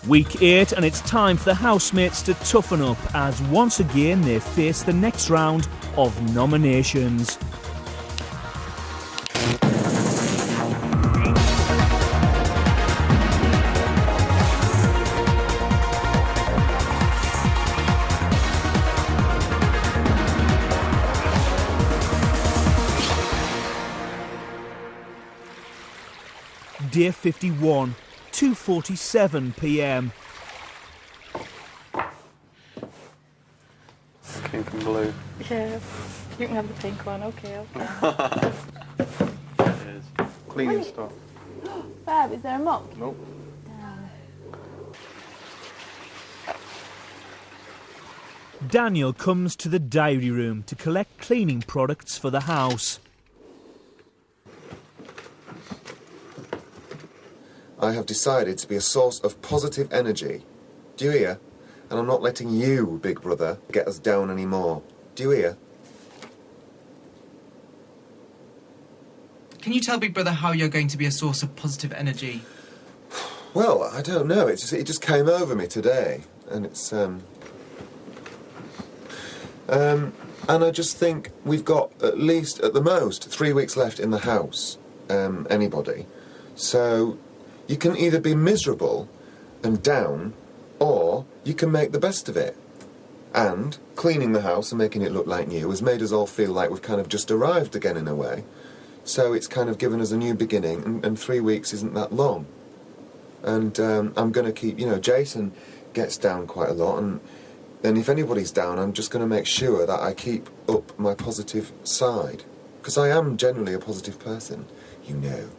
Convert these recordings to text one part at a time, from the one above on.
Week 8, and it's time for the housemates to toughen up as once again they face the next round of nominations. Day 51, 2:47 p.m. Pink and blue. Yeah, you can have the pink one, okay. Cheers. Cleaning stuff. Fab, is there a mop? Nope. Daniel comes to the diary room to collect cleaning products for the house. I have decided to be a source of positive energy. Do you hear? And I'm not letting you, big brother, get us down anymore. Do you hear? Can you tell Big Brother how you're going to be a source of positive energy? Well, I don't know. It just came over me today. And it's, and I just think we've got at least, at the most, 3 weeks left in the house. Anybody. So you can either be miserable and down, or you can make the best of it. And cleaning the house and making it look like new has made us all feel like we've kind of just arrived again in a way. So it's kind of given us a new beginning, and 3 weeks isn't that long. And I'm going to keep, Jason gets down quite a lot, and if anybody's down, I'm just going to make sure that I keep up my positive side. Because I am generally a positive person, you know.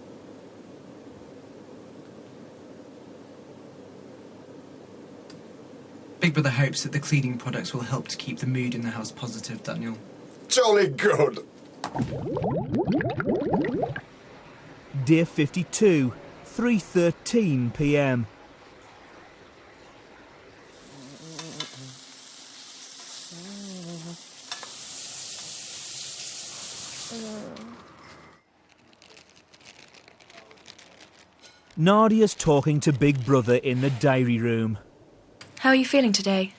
Big Brother hopes that the cleaning products will help to keep the mood in the house positive, Daniel. Jolly good! Day 52, 3:13 p.m. Nadia's talking to Big Brother in the diary room. How are you feeling today?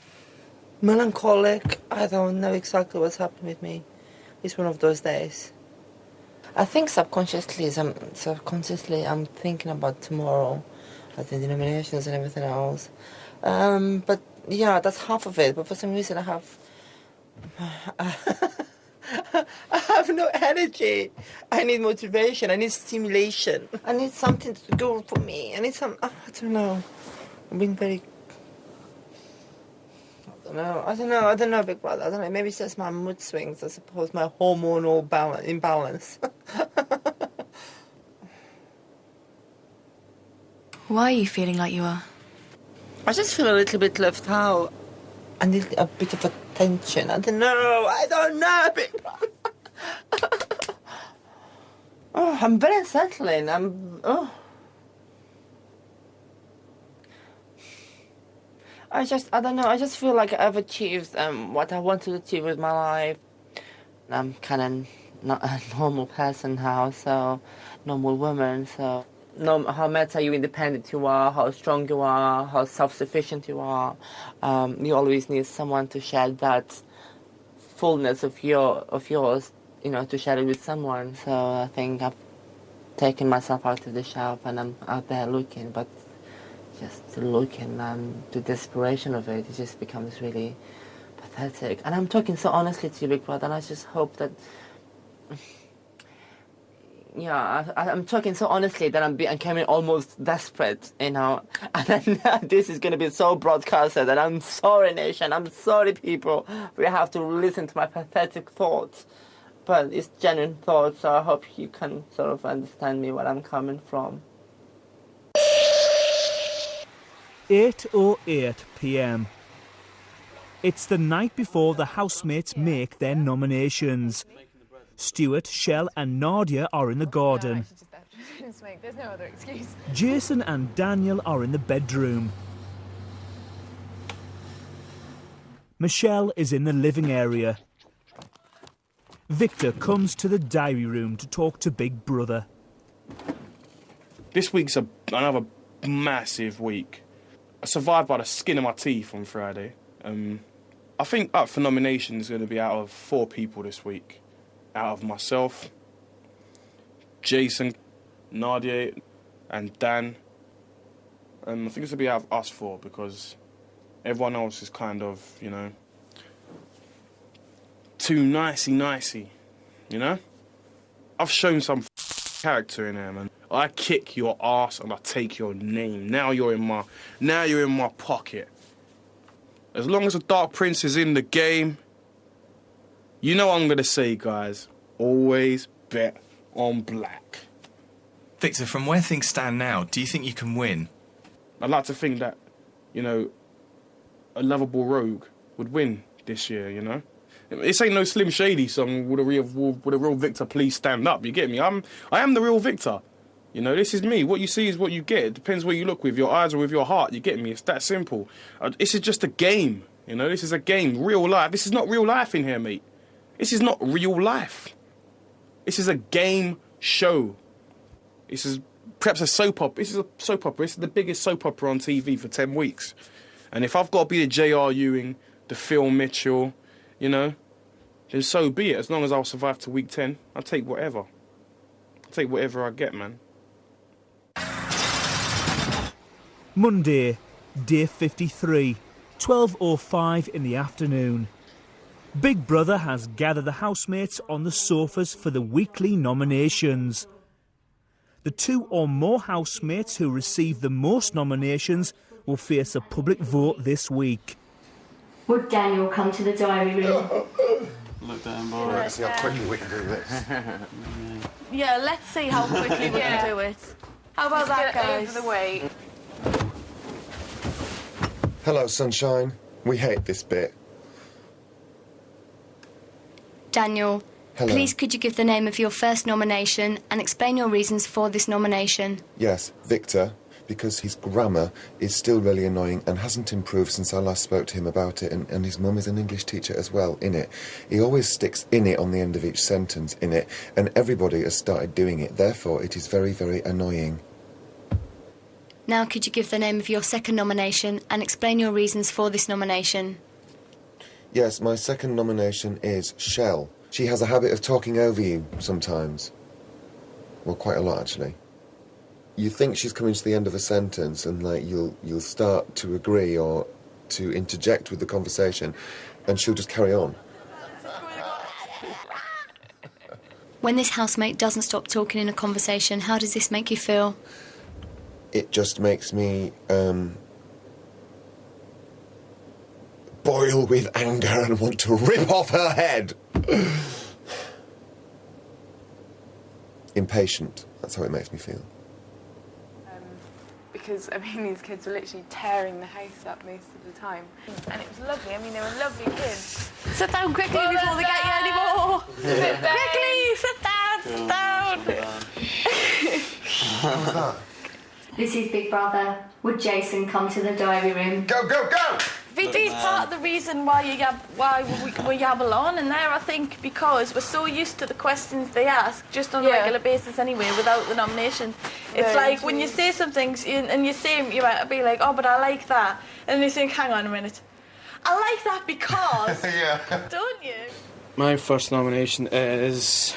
Melancholic. I don't know exactly what's happened with me. It's one of those days. I think subconsciously I'm thinking about tomorrow, like the denominations and everything else. But yeah, that's half of it. But for some reason I have no energy. I need motivation. I need stimulation. I need something to go for me. I need some. I don't know. I'm being very. I don't know, Big Brother. I don't know. Maybe it's just my mood swings. I suppose my hormonal imbalance. Why are you feeling like you are? I just feel a little bit left out. I need a bit of attention. I don't know, Big Brother. I'm very unsettling. I don't know, I just feel like I've achieved what I want to achieve with my life. I'm kind of not a normal person now, so normal woman, so how much you independent you are, how strong you are, how self-sufficient you are. You always need someone to share that fullness of yours, to share it with someone. So I think I've taken myself out of the shop and I'm out there looking, but just looking the desperation of it just becomes really pathetic. And I'm talking so honestly to you, Big Brother, and I just hope that, I'm talking so honestly that I'm becoming almost desperate, and then this is going to be so broadcasted, and I'm sorry, nation, I'm sorry, people, we have to listen to my pathetic thoughts, but it's genuine thoughts, so I hope you can sort of understand me, where I'm coming from. 8:08 p.m. It's the night before the housemates make their nominations. Stuart, Shell and Nadia are in the garden. There's no other excuse. Jason and Daniel are in the bedroom. Michelle is in the living area. Victor comes to the diary room to talk to Big Brother. This week's another massive week. I survived by the skin of my teeth on Friday. I think up for nomination is going to be out of 4 people this week. Out of myself, Jason, Nadia, and Dan. I think it's going to be out of us 4 because everyone else is kind of, you know, too nicey, you know? I've shown some character in there, man. I kick your ass and I take your name. Now you're in my pocket. As long as the Dark Prince is in the game, you know what I'm gonna say, guys. Always bet on black. Victor, from where things stand now, do you think you can win? I'd like to think that, you know, a lovable rogue would win this year, you know? This ain't no Slim Shady song, would a real Victor please stand up, you get me? I am the real Victor. You know, this is me. What you see is what you get. It depends where you look, with your eyes or with your heart, you get me? It's that simple. This is just a game, you know? This is a game, real life. This is not real life in here, mate. This is not real life. This is a game show. This is perhaps a soap opera. This is a soap opera. This is the biggest soap opera on TV for 10 weeks. And if I've got to be the J.R. Ewing, the Phil Mitchell, you know, then so be it. As long as I'll survive to week 10, I'll take whatever. I'll take whatever I get, man. Monday, day 53, 12:05 in the afternoon. Big Brother has gathered the housemates on the sofas for the weekly nominations. The 2 or more housemates who receive the most nominations will face a public vote this week. Would Daniel come to the diary room? Look down, boy. Let's see how quickly we can do this. Yeah, let's see how quickly we can do it. How about that, guys? Over the way. Hello, sunshine. We hate this bit. Daniel, Hello. please could you give the name of your first nomination and explain your reasons for this nomination? Yes, Victor, because his grammar is still really annoying and hasn't improved since I last spoke to him about it, and his mum is an English teacher as well, innit? He always sticks in it on the end of each sentence, innit? And everybody has started doing it, therefore it is very, very annoying. Now could you give the name of your second nomination and explain your reasons for this nomination? Yes, my second nomination is Shell. She has a habit of talking over you sometimes. Well, quite a lot, actually. You think she's coming to the end of a sentence and, like, you'll start to agree or to interject with the conversation, and she'll just carry on. When this housemate doesn't stop talking in a conversation, how does this make you feel? It just makes me, boil with anger and want to rip off her head. Impatient. That's how it makes me feel. Because, I mean, these kids were literally tearing the house up most of the time. And it was lovely. I mean, they were lovely kids. Sit down quickly before they get you anymore. Sit down. Quickly, sit down, sit down. What was that? This is Big Brother. Would Jason come to the diary room? Go, go, go! VT's part of the reason why we yabble on in there, I think, because we're so used to the questions they ask just on a regular basis anyway, without the nominations. It's like when you say something and you say, you might be like, oh, but I like that. And then you think, hang on a minute. I like that because, don't you? My first nomination is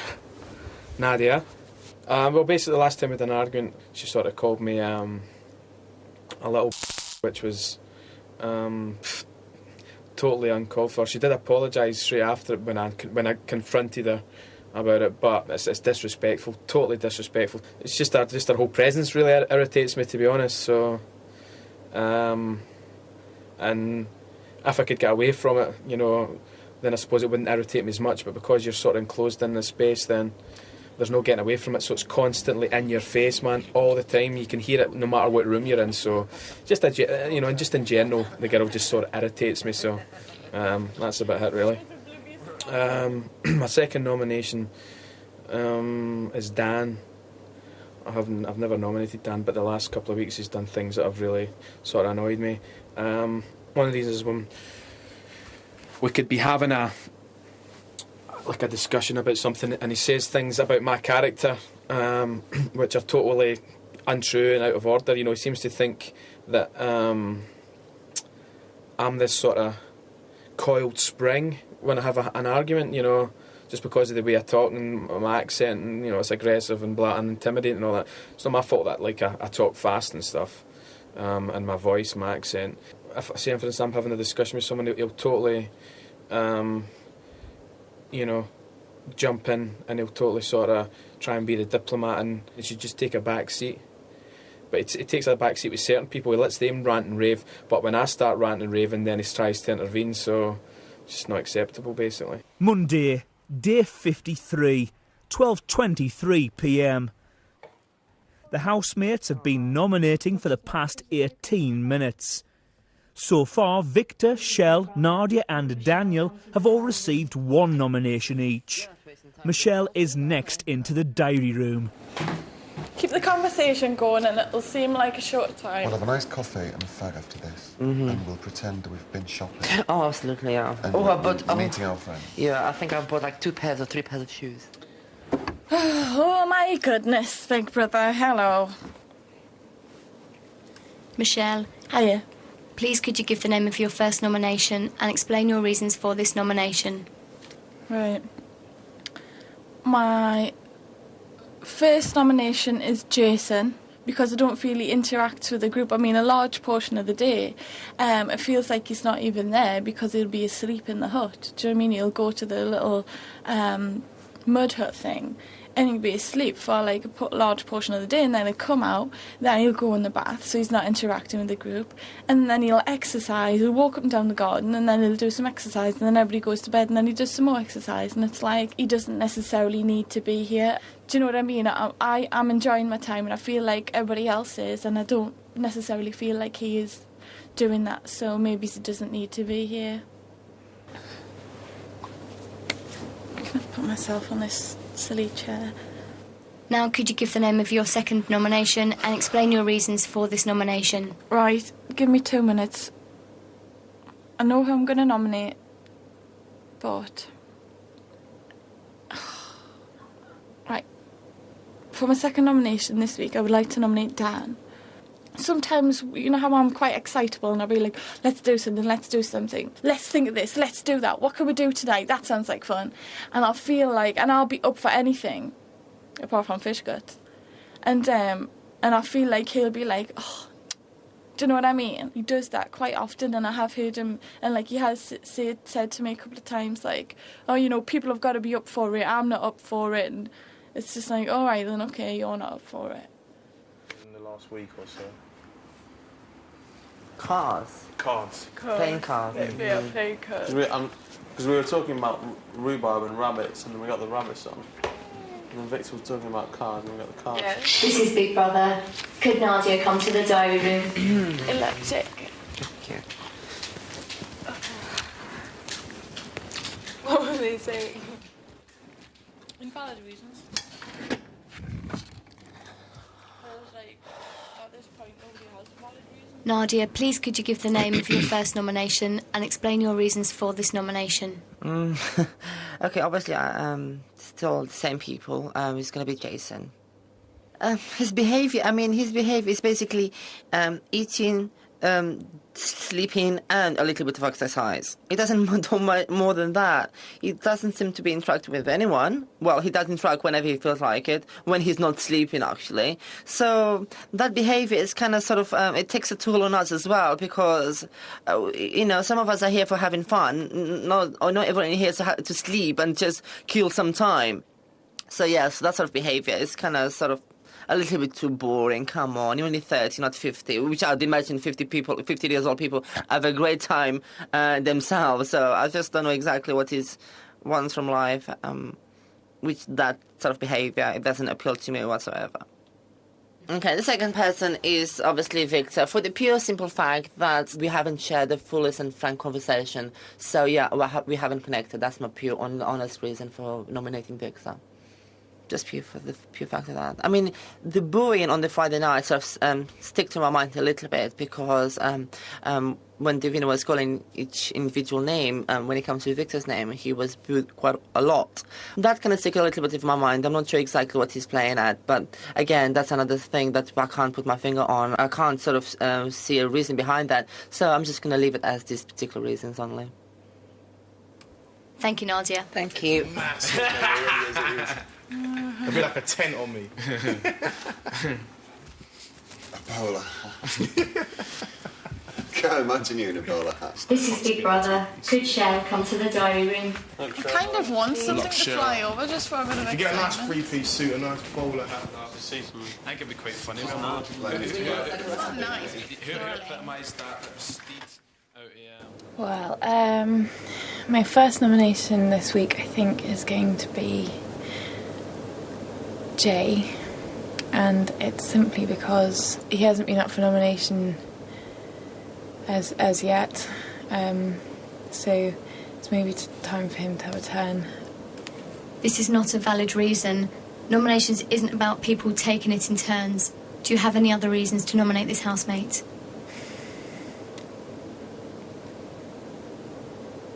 Nadia. Well, basically, the last time we had an argument, she sort of called me a little which was totally uncalled for. She did apologise straight after it when I confronted her about it, but it's disrespectful, totally disrespectful. It's just her whole presence really irritates me, to be honest. So, and if I could get away from it, you know, then I suppose it wouldn't irritate me as much. But because you're sort of enclosed in this space, then there's no getting away from it, so it's constantly in your face, man, all the time. You can hear it no matter what room you're in. So, just just in general, the girl just sort of irritates me. So, that's about it, really. My second nomination is Dan. I've never nominated Dan, but the last couple of weeks he's done things that have really sort of annoyed me. One of these is when we could be having a discussion about something, and he says things about my character which are totally untrue and out of order. You know, he seems to think that I'm this sort of coiled spring when I have an argument, you know, just because of the way I talk and my accent, and you know, it's aggressive and blah and intimidating and all that. It's not my fault that like I talk fast and stuff, and my voice, my accent. If, say, for instance, I'm having a discussion with someone, he'll totally, you know, jump in and he'll totally sort of try and be the diplomat, and he should just take a back seat. But it takes a back seat with certain people. He lets them rant and rave, but when I start ranting and raving, then he tries to intervene, so it's just not acceptable, basically. Monday, day 53, 12:23 p.m. The housemates have been nominating for the past 18 minutes. So far, Victor, Shell, Nadia and Daniel have all received one nomination each. Michelle is next into the diary room. Keep the conversation going and it'll seem like a short time. We'll have a nice coffee and a fag after this, and we'll pretend we've been shopping. Oh, absolutely, yeah. And I bought... meeting our friends. Yeah, I think I bought like 2 pairs or 3 pairs of shoes. Oh, my goodness, Big Brother. Hello. Michelle, Hiya. please could you give the name of your first nomination and explain your reasons for this nomination? Right. My first nomination is Jason, because I don't feel he interacts with the group. I mean, a large portion of the day, it feels like he's not even there because he'll be asleep in the hut. Do you know what I mean? He'll go to the little mud hut thing and he'll be asleep for like a large portion of the day, and then he'll come out, then he'll go in the bath, so he's not interacting with the group, and then he'll exercise, he'll walk up and down the garden, and then he'll do some exercise, and then everybody goes to bed, and then he does some more exercise, and it's like he doesn't necessarily need to be here. Do you know what I mean? I'm enjoying my time, and I feel like everybody else is, and I don't necessarily feel like he is doing that, so maybe he doesn't need to be here. I'm going to put myself on this silly chair. Now could you give the name of your second nomination and explain your reasons for this nomination? Right, give me 2 minutes. I know who I'm going to nominate, but... Right. For my second nomination this week, I would like to nominate Dan. Sometimes, you know how I'm quite excitable and I'll be like, let's do something, let's think of this, let's do that, what can we do tonight, that sounds like fun. And I'll feel like, and I'll be up for anything, apart from fish guts. And I feel like he'll be like, oh, do you know what I mean? He does that quite often, and I have heard him, and like he has said to me a couple of times, like, oh, you know, people have got to be up for it, I'm not up for it, and it's just like, all right then, okay, you're not up for it. In the last week or so. Cards. Playing cards. Yeah, playing cards. Because we were talking about rhubarb and rabbits, and then we got the rabbits on. And then Victor was talking about cards, and we got the cards. Yeah. This is Big Brother. Could Nadia come to the diary room? Electric. Thank you. What were they saying? Invalid reasons. I was like, at this point, nobody has valid reasons. Nadia, please could you give the name of your first nomination and explain your reasons for this nomination? Okay, obviously, still the same people. It's going to be Jason. His behaviour is basically eating, sleeping, and a little bit of exercise. He doesn't do more than that. He doesn't seem to be interacting with anyone. Well, he does interact whenever he feels like it, when he's not sleeping, actually. So that behaviour is kind of sort of, it takes a toll on us as well, because, you know, some of us are here for having fun. Not everyone here is to sleep and just kill some time. So, yeah, so that sort of behaviour is kind of sort of a little bit too boring. Come on, you're only 30, not 50, which I'd imagine 50 years old people have a great time themselves. So I just don't know exactly what he wants from life, which that sort of behaviour, it doesn't appeal to me whatsoever. Okay, the second person is obviously Victor, for the pure simple fact that we haven't shared the fullest and frank conversation. So yeah, we haven't connected. That's my pure honest reason for nominating Victor. Just pure fact of that. I mean, the booing on the Friday night sort of stick to my mind a little bit because when Davina was calling each individual name, when it comes to Victor's name, he was booed quite a lot. That kind of stick a little bit in my mind. I'm not sure exactly what he's playing at, but again, that's another thing that I can't put my finger on. I can't sort of see a reason behind that, so I'm just going to leave it as these particular reasons only. Thank you, Nadia. Thank you. Massive. It is. It'd be like a tent on me. A bowler hat. Can't imagine you in a bowler hat. This is Big Brother. Could Shell come to the diary room? I kind of want something to fly over just for a bit of If you get a nice excitement. three-piece suit, a nice bowler hat, To see something. I think it'd be quite funny. It's not nice. Well, my first nomination this week, I think, is going to be Jay, and it's simply because he hasn't been up for nomination as yet, so it's maybe time for him to have a turn. This is not a valid reason. Nominations isn't about people taking it in turns. Do you have any other reasons to nominate this housemate?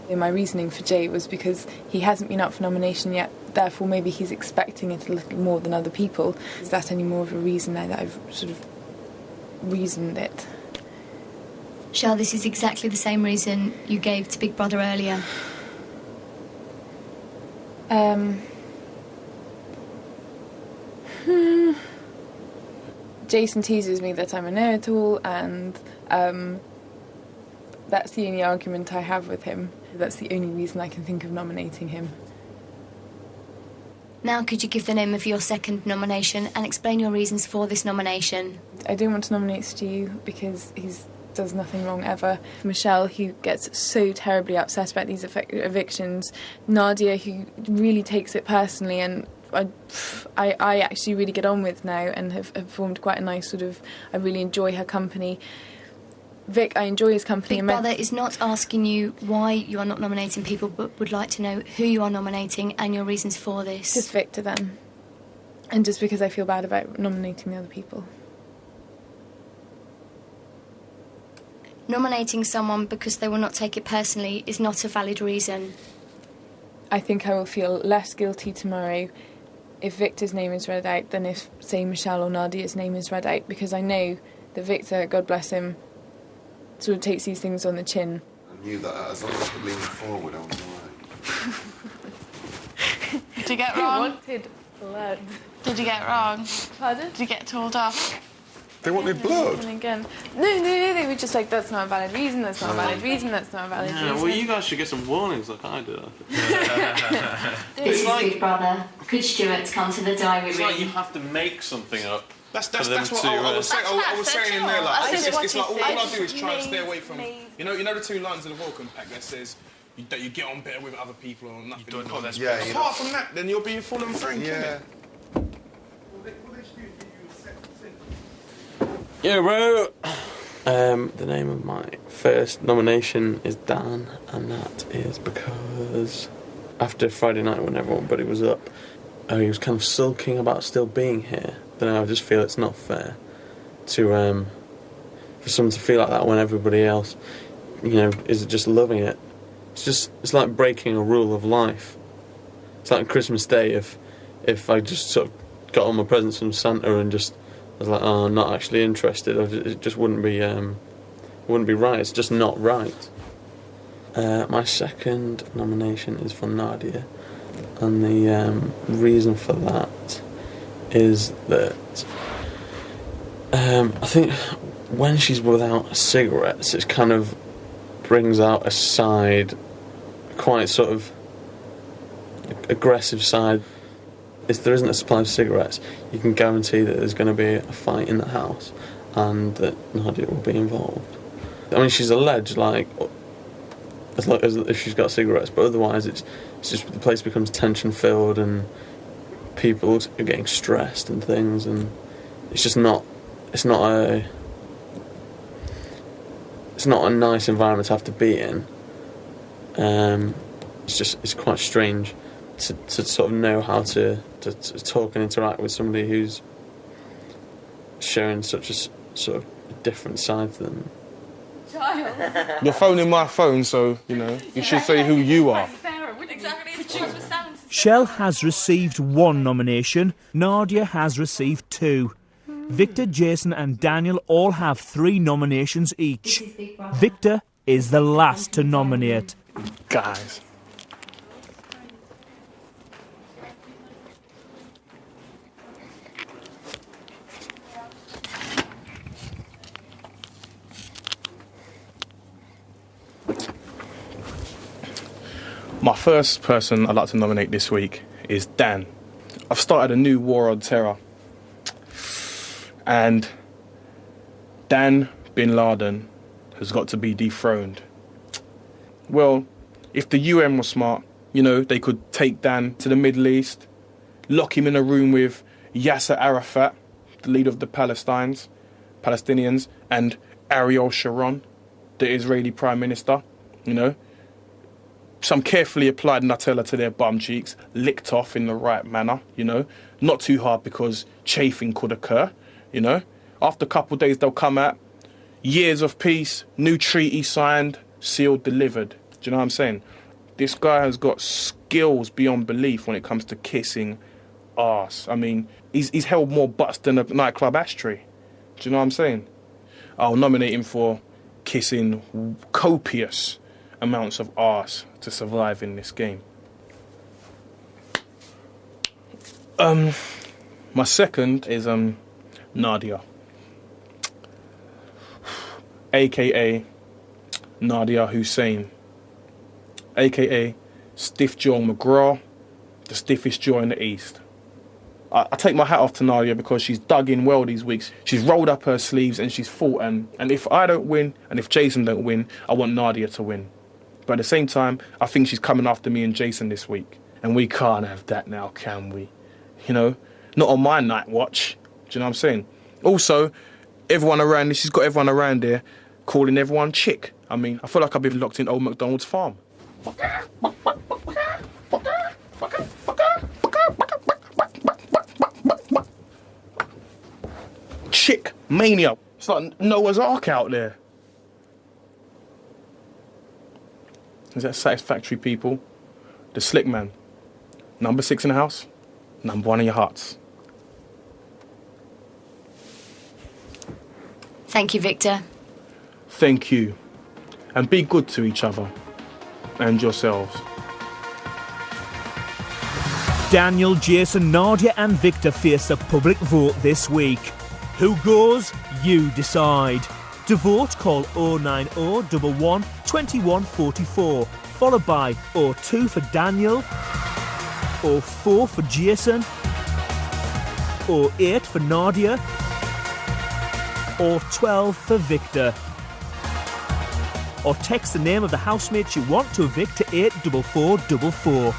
My reasoning for Jay was because he hasn't been up for nomination yet, therefore maybe he's expecting it a little more than other people. Is that any more of a reason there that I've sort of reasoned it? Shell, this is exactly the same reason you gave to Big Brother earlier. Jason teases me that I'm a know-it-all, and that's the only argument I have with him. That's the only reason I can think of nominating him. Now could you give the name of your second nomination and explain your reasons for this nomination? I don't want to nominate Stu because he does nothing wrong ever. Michelle, who gets so terribly upset about these evictions. Nadia, who really takes it personally, and I actually really get on with now and have formed quite a nice sort of... I really enjoy her company. Vic, I enjoy his company. Big Brother is not asking you why you are not nominating people, but would like to know who you are nominating and your reasons for this. Just Victor, then. And just because I feel bad about nominating the other people. Nominating someone because they will not take it personally is not a valid reason. I think I will feel less guilty tomorrow if Victor's name is read out than if, say, Michelle or Nadia's name is read out, because I know that Victor, God bless him, sort of takes these things on the chin. I knew that as long as I could lean forward, I was alright. Did you get wrong? Wanted blood. Did you get wrong? Pardon? Did you get told off? They wanted blood? And again, no, they were just like, that's not a valid reason, that's not a valid reason, that's not a valid reason. Yeah, well, you guys should get some warnings like I did. This is Big Brother. Could Stuart come to the diary It's room? like you have to make something up. That's what I was saying. I was saying in there, like, it's like all I do is try and stay away from. You know the two lines in the welcome pack that says that you get on better with other people or nothing. You don't know that's apart from that, then you're being full and frank. Yeah. Yeah, bro. The name of my first nomination is Dan, and that is because after Friday night when everybody was up, he was kind of sulking about still being here. Then I just feel it's not fair to for someone to feel like that when everybody else, is just loving it. It's like breaking a rule of life. It's like on Christmas Day if I just sort of got all my presents from Santa and just was like, oh, I'm not actually interested. It just wouldn't be right. It's just not right. My second nomination is for Nadia, and the reason for that is that I think when she's without cigarettes, it kind of brings out a side, quite sort of aggressive side. If there isn't a supply of cigarettes, you can guarantee that there's going to be a fight in the house and that Nadia will be involved. I mean, she's alleged, like, as if she's got cigarettes, but otherwise it's just the place becomes tension-filled and people are getting stressed and things, and it's not a nice environment to have to be in. It's quite strange to sort of know how to talk and interact with somebody who's showing such a sort of different side to them. You're phoning my phone, so, you know, you should say who you are. Shell has received 1 nomination, Nadia has received 2. Victor, Jason and Daniel all have 3 nominations each. Victor is the last to nominate. Guys. My first person I'd like to nominate this week is Dan. I've started a new war on terror. And Dan bin Laden has got to be dethroned. Well, if the UN was smart, you know, they could take Dan to the Middle East, lock him in a room with Yasser Arafat, the leader of the Palestinians, and Ariel Sharon, the Israeli Prime Minister, you know. Some carefully applied Nutella to their bum cheeks, licked off in the right manner, you know. Not too hard because chafing could occur, you know. After a couple of days, they'll come out. Years of peace, new treaty signed, sealed, delivered. Do you know what I'm saying? This guy has got skills beyond belief when it comes to kissing arse. I mean, he's held more butts than a nightclub ashtray. Do you know what I'm saying? I'll nominate him for kissing copious amounts of arse to survive in this game. My second is Nadia, aka Nadia Hussein, aka Stiff Jaw McGraw, the stiffest jaw in the East. I take my hat off to Nadia because she's dug in well these weeks. She's rolled up her sleeves and she's fought. And if I don't win, and if Jason don't win, I want Nadia to win. But at the same time, I think she's coming after me and Jason this week. And we can't have that now, can we? You know, not on my night watch. Do you know what I'm saying? Also, everyone around this, she's got everyone around there calling everyone chick. I mean, I feel like I've been locked in old McDonald's farm. Chick mania. It's like Noah's Ark out there. Is that satisfactory, people? The slick man. Number 6 in the house. Number 1 in your hearts. Thank you, Victor. Thank you. And be good to each other. And yourselves. Daniel, Jason, Nadia and Victor face a public vote this week. Who goes? You decide. To vote, call 090 11 21 44, followed by 02 for Daniel, 04 for Jason, 08 for Nadia, or 12 for Victor. Or text the name of the housemate you want to evict to 84444.